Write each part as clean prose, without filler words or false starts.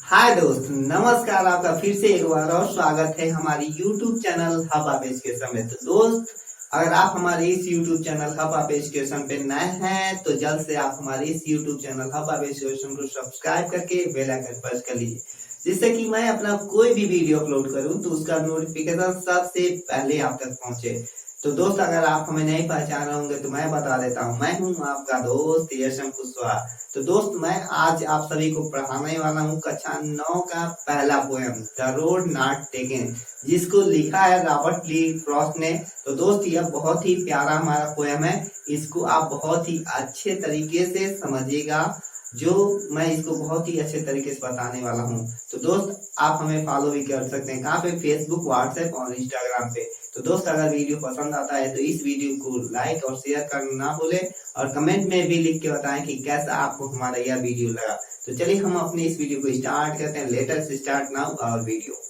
हाय दोस्त, नमस्कार। आपका फिर से एक बार और स्वागत है हमारी YouTube चैनल हब आप एजुकेशन में। तो दोस्त, अगर आप हमारे इस YouTube चैनल हब आप एजुकेशन पे नए हैं तो जल्द से आप हमारे इस YouTube चैनल हब आप एजुकेशन को सब्सक्राइब करके बेल आइकन प्रेस कर लीजिए, जिससे कि मैं अपना कोई भी वीडियो अपलोड करूं तो उसका नोटिफिकेशन सबसे पहले आप तक पहुंचे। तो दोस्त, अगर आप हमें नहीं पहचान रहे होंगे तो मैं बता देता हूँ, मैं हूँ आपका दोस्त यशम कुशवाहा। तो दोस्त, मैं आज आप सभी को पढ़ाने वाला हूँ कक्षा 9 का पहला poem the road not taken, जिसको लिखा है रॉबर्ट ली फ्रॉस्ट ने। तो दोस्त, यह बहुत ही प्यारा हमारा पोयम है, इसको आप बहुत ही अच्छे तरीके से समझिएगा, जो मैं इसको बहुत ही अच्छे तरीके से बताने वाला हूँ। तो दोस्त, आप हमें फॉलो भी कर सकते हैं, कहाँ पे? फेसबुक, व्हाट्सएप और इंस्टाग्राम पे। तो दोस्त, अगर वीडियो पसंद आता है तो इस वीडियो को लाइक और शेयर करना ना भूले, और कमेंट में भी लिख के बताएं कि कैसा आपको हमारा यह वीडियो लगा। तो चलिए हम अपने इस वीडियो को स्टार्ट करते हैं। Latest start now our video.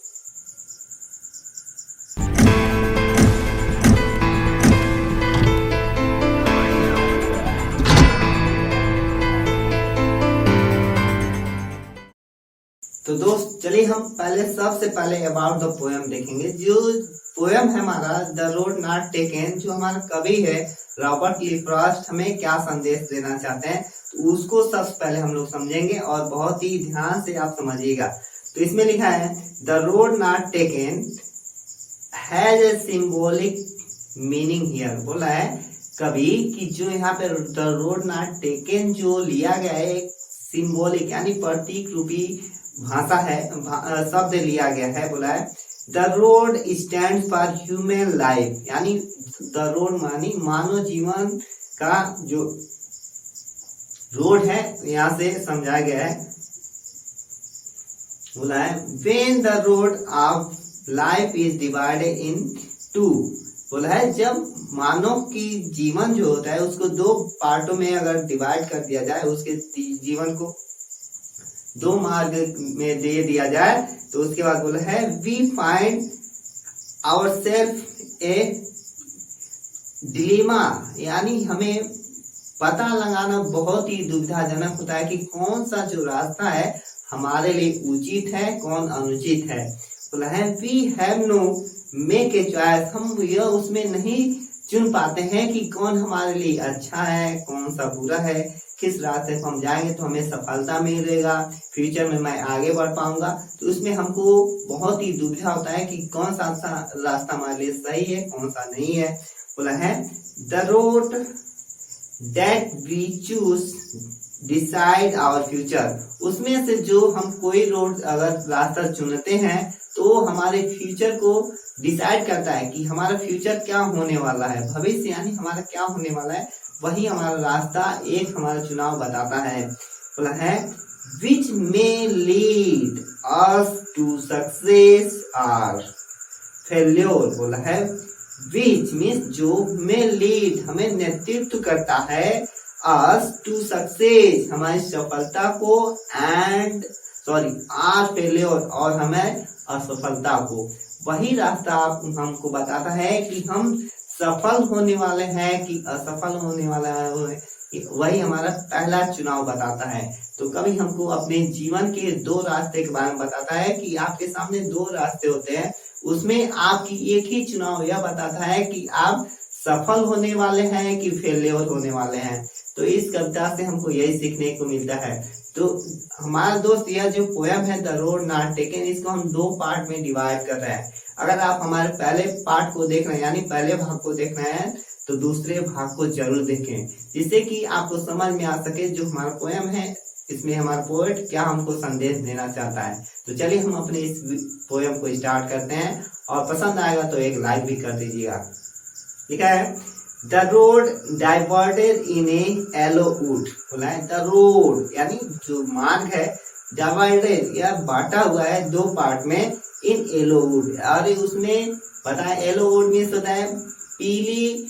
तो दोस्त, चलिए हम सबसे पहले अबाउट द पोएम देखेंगे। जो पोएम है हमारा द रोड नॉट टेकन, जो हमारा कवि है रॉबर्ट ली फ्रॉस्ट, हमें क्या संदेश देना चाहते हैं तो उसको सबसे पहले हम लोग समझेंगे, और बहुत ही ध्यान से आप समझिएगा। तो इसमें लिखा है the road not taken has a symbolic meaning here. बोला है कवि कि जो यहाँ पे द रोड नॉट टेकन जो लिया गया है, एक सिंबॉलिक यानी प्रतीक रूपी भाषा है, शब्द लिया गया है। बोला है the road stand for human life, यानी द रोड मानी मानव जीवन का जो रोड है, यहाँ से समझाया गया है। बोला है when the road of life is divided in two. बोला है जब मानव की जीवन जो होता है उसको दो पार्टों में अगर डिवाइड कर दिया जाए, उसके जीवन को दो मार्ग में दे दिया जाए, तो उसके बाद बोला है we find our self a dilemma, यानी हमें पता लगाना बहुत ही दुविधाजनक होता है कि कौन सा जो रास्ता है हमारे लिए उचित है, कौन अनुचित है। बोला है we have no make a choice, हम यह उसमें नहीं चुन पाते हैं कि कौन हमारे लिए अच्छा है, कौन सा बुरा है, किस रास्ते पर हम जाएंगे तो हमें सफलता मिलेगा, फ्यूचर में मैं आगे बढ़ पाऊंगा। तो उसमें हमको बहुत ही दुविधा होता है कि कौन सा रास्ता हमारे लिए सही है, कौन सा नहीं है। बोला है the road that we choose decide our future, उसमें से जो हम कोई रोड अगर रास्ता चुनते हैं तो हमारे फ्यूचर को डिसाइड करता है कि हमारा फ्यूचर क्या होने वाला है, भविष्य यानी हमारा क्या होने वाला है, वही हमारा रास्ता एक हमारा चुनाव बताता है। बोला है which may lead us to success और फेल्योर। बोला है विच मीन्स जो, में लीड हमें नेतृत्व करता है, अस टू सक्सेस हमारी सफलता को, एंड आर फेल्योर और हमें असफलता को। वही रास्ता हमको बताता है कि हम सफल होने वाले हैं कि असफल होने वाला है, वही हमारा पहला चुनाव बताता है। तो कभी हमको अपने जीवन के दो रास्ते के बारे में बताता है कि आपके सामने दो रास्ते होते हैं, उसमें आपकी एक ही चुनाव यह बताता है कि आप सफल होने वाले हैं कि फेलियर होने वाले हैं। तो इस कविता से हमको यही सीखने को मिलता है। तो हमारा दोस्त, यह जो पोयम है द रोड नॉट टेकन, इसको हम दो पार्ट में डिवाइड कर रहे हैं। अगर आप हमारे पहले पार्ट को देख रहे हैं, यानी पहले भाग को देख रहे हैं, तो दूसरे भाग को जरूर देखें, जिससे कि आपको समझ में आ सके जो हमारा पोयम है, इसमें हमारा पोएट क्या हमको संदेश देना चाहता है। तो चलिए हम अपने इस पोयम को स्टार्ट करते हैं, और पसंद आएगा तो एक लाइक भी कर दीजिएगा। लिखा है the road diverted in A yellow would. बोला है द रोड यानी जो मार्ग है, डिवाइडेड या बांटा हुआ है दो पार्ट में, इन येलो वुड, और उसमें पता है येलो वुड मीन्स होता है पीली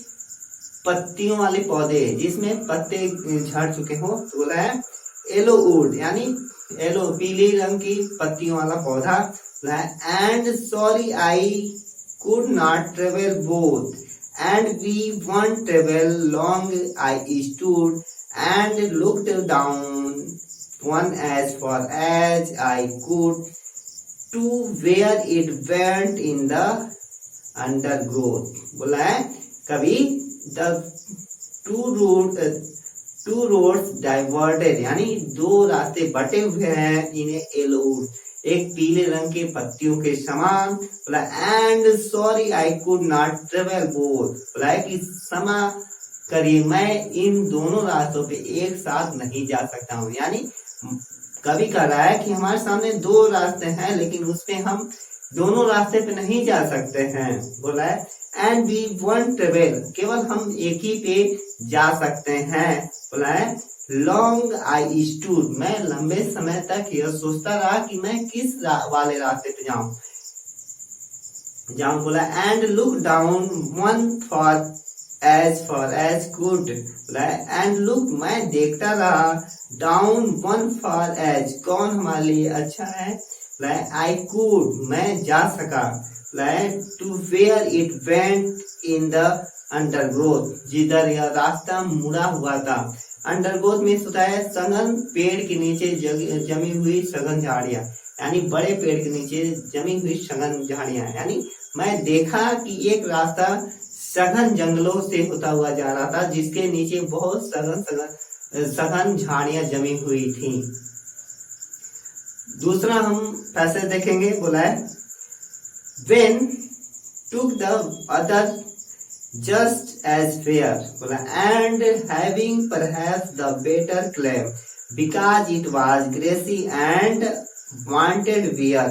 पत्तियों वाले पौधे जिसमें पत्ते झड़ चुके हो। तो बोला है येलो वुड यानी येलो पीली रंग की पत्तियों वाला पौधा। And sorry I could not travel both, and we one travel long I stood and looked down one as far as I could to where it went in the undergrowth। बोला है कभी the two roads diverted, यानी दो रास्ते बटे हुए हैं in yellow, एक पीले रंग के पत्तियों के समान। बोला and sorry I could not travel both, बोला है कि क्षमा करिए मैं इन दोनों रास्तों पे एक साथ नहीं जा सकता हूँ। यानी कभी कह रहा है कि हमारे सामने दो रास्ते हैं लेकिन उसपे हम दोनों रास्ते पे नहीं जा सकते हैं। बोला है एंड वी वॉन्ट ट्रेवल, केवल हम एक ही पे जा सकते हैं। बोला है लॉन्ग आई स्टूड, मैं लंबे समय तक यह सोचता रहा कि मैं किस वाले रास्ते पे जाऊं। बोला and look down one for as good, बोला एंड लुक मैं देखता रहा, डाउन वन फॉर एज कौन हमारे लिए अच्छा है, आई कुड मैं जा सका, to where it went in the undergrowth, जिधर यह रास्ता मुड़ा हुआ था। अंडरग्रोथ में होता है सघन पेड़ के नीचे जमी हुई सघन झाड़ियां, यानी बड़े पेड़ के नीचे जमी हुई सघन झाड़ियां। यानी मैं देखा कि एक रास्ता सघन जंगलों से होता हुआ जा रहा था जिसके नीचे बहुत सघन झाड़ियां जमी हुई थी। दूसरा हम पैसेज देखेंगे। बोला है when took the other just as fair, बोला and having perhaps the better claim because it was grassy and wanted wear,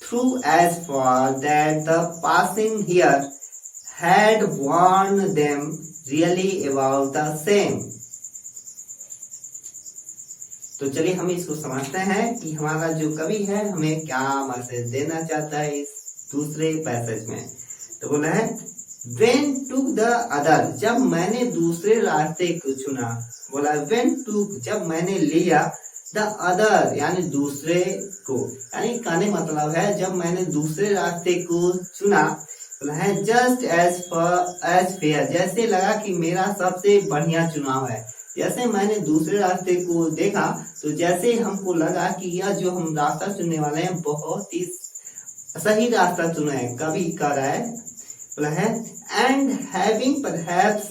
through as far that the passing here had warned them really about the same। तो चलिए हम इसको समझते हैं कि हमारा जो कवि है हमें क्या मैसेज देना चाहता है इस दूसरे पैसेज में। तो बोला है when took the other, जब मैंने दूसरे रास्ते को चुना। बोला when took जब मैंने लिया, the other यानी दूसरे को, यानी कहने मतलब है जब मैंने दूसरे रास्ते को चुना। बोला है just as fair, जैसे लगा कि मेरा सबसे बढ़िया चुनाव है। जैसे मैंने दूसरे रास्ते को देखा तो जैसे हमको लगा कि यह जो हम रास्ता चुनने वाले हैं बहुत ही सही रास्ता चुना है। कभी कह रहा है बोला है and having perhaps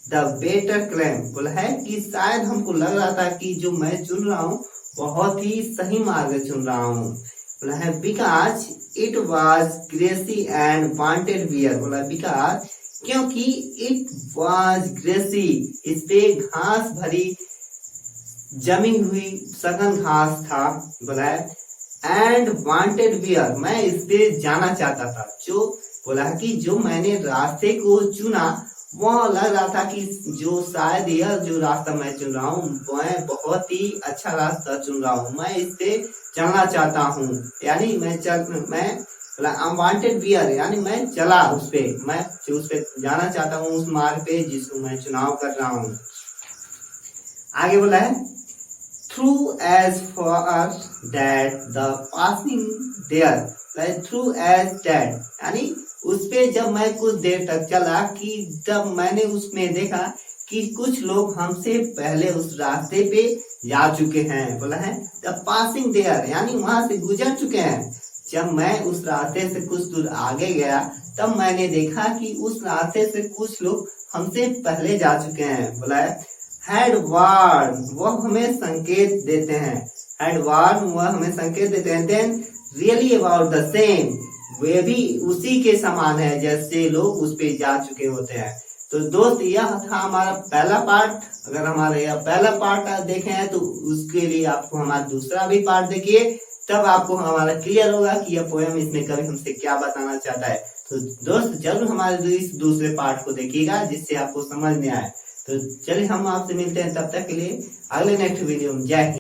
the better claim, बोला है कि शायद हमको लग रहा था कि जो मैं चुन रहा हूँ बहुत ही सही मार्ग चुन रहा हूँ। बोला है because it was grassy and wanted wear, बोला बिकॉज क्योंकि इट वॉज ग्रेसी इस पे घास भरी जमी हुई सघन घास था। बोला है एंड वांटेड वियर मैं इस पे जाना चाहता था। जो बोला कि जो मैंने रास्ते को चुना वह लग रहा था कि जो शायद यह जो रास्ता मैं चुन रहा हूँ मैं बहुत ही अच्छा रास्ता चुन रहा हूँ, मैं इस पे चलना चाहता हूँ। यानी मैं अनवांटेड वियर यानी मैं चला उस पे, मैं उस पे जाना चाहता हूँ उस मार्ग पे जिसको मैं चुनाव कर रहा हूँ। आगे बोला है through as for that the passing there, through as that यानी उस पे जब मैं कुछ देर तक चला कि जब मैंने उसमें देखा कि कुछ लोग हमसे पहले उस रास्ते पे जा चुके हैं। बोला है द पासिंग देयर यानी वहां से गुजर चुके हैं। जब मैं उस रास्ते से कुछ दूर आगे गया तब मैंने देखा कि उस रास्ते से कुछ लोग हमसे पहले जा चुके हैं। बोला है हैड वार्न वह हमें संकेत देते हैं, हैड वार्न वह हमें संकेत देते हैं। Then really about the same way भी उसी के समान है जैसे लोग उस पे जा चुके होते हैं। तो दोस्त यह था हमारा पहला पार्ट। अगर हमारा यह पहला पार्ट देखे हैं तो उसके लिए आपको हमारा दूसरा भी पार्ट देखिए, तब आपको हमारा क्लियर होगा कि यह पोएम इसमें कवि हमसे क्या बताना चाहता है। तो दोस्त जरूर हमारे इस दूसरे पार्ट को देखिएगा जिससे आपको समझ में आए। तो चलिए हम आपसे मिलते हैं तब तक के लिए अगले नेक्स्ट वीडियो में। जय हिंद।